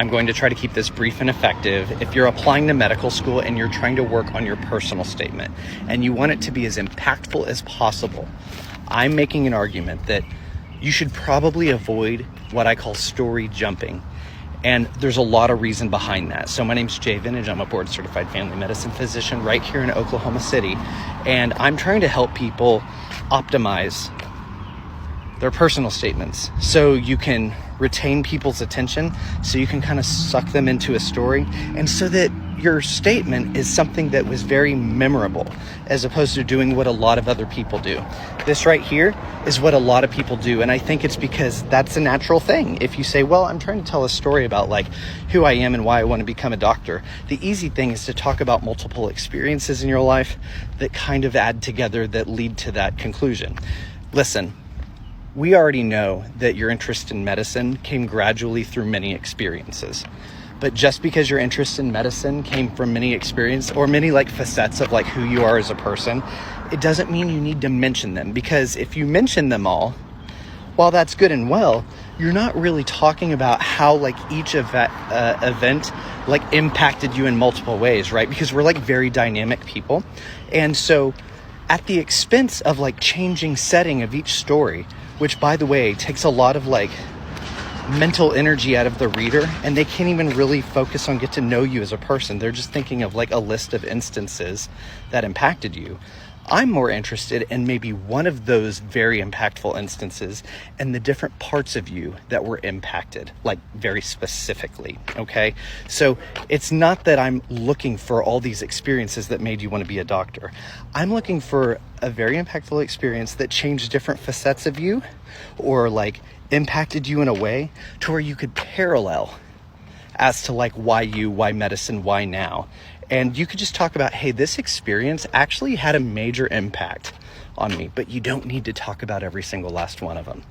I'm going to try to keep this brief and effective. If you're applying to medical school and you're trying to work on your personal statement and you want it to be as impactful as possible, I'm making an argument that you should probably avoid what I call story jumping. And there's a lot of reason behind that. So my name's Jay Vintage. I'm a board certified family medicine physician right here in Oklahoma City. And I'm trying to help people optimize their personal statements so you can retain people's attention, so you can kind of suck them into a story, and so that your statement is something that was very memorable as opposed to doing what a lot of other people do. This right here is what a lot of people do, and I think it's because that's a natural thing. If you say, well, I'm trying to tell a story about like who I am and why I want to become a doctor, the easy thing is to talk about multiple experiences in your life that kind of add together that lead to that conclusion. Listen, we already know that your interest in medicine came gradually through many experiences. But just because your interest in medicine came from many experiences or many like facets of like who you are as a person, it doesn't mean you need to mention them, because if you mention them all, while that's good and well, you're not really talking about how like each event like impacted you in multiple ways, right? Because we're like very dynamic people. And so at the expense of like changing setting of each story, which by the way takes a lot of like mental energy out of the reader, and they can't even really focus on get to know you as a person. They're just thinking of like a list of instances that impacted you. I'm more interested in maybe one of those very impactful instances and the different parts of you that were impacted, like very specifically, okay? So it's not that I'm looking for all these experiences that made you want to be a doctor. I'm looking for a very impactful experience that changed different facets of you or like impacted you in a way to where you could parallel as to like why medicine, why now. And you could just talk about, hey, this experience actually had a major impact on me, but you don't need to talk about every single last one of them.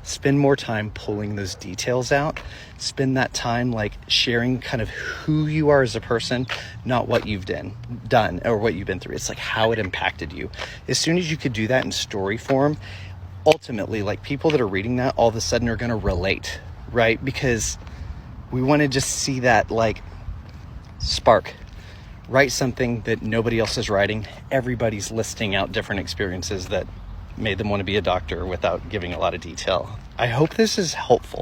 Spend more time pulling those details out. Spend that time like sharing kind of who you are as a person, not what you've done or what you've been through. It's like how it impacted you. As soon as you could do that in story form, ultimately, like people that are reading that all of a sudden are going to relate, right? Because we want to just see that like spark. Write something that nobody else is writing. Everybody's listing out different experiences that made them want to be a doctor without giving a lot of detail. I hope this is helpful.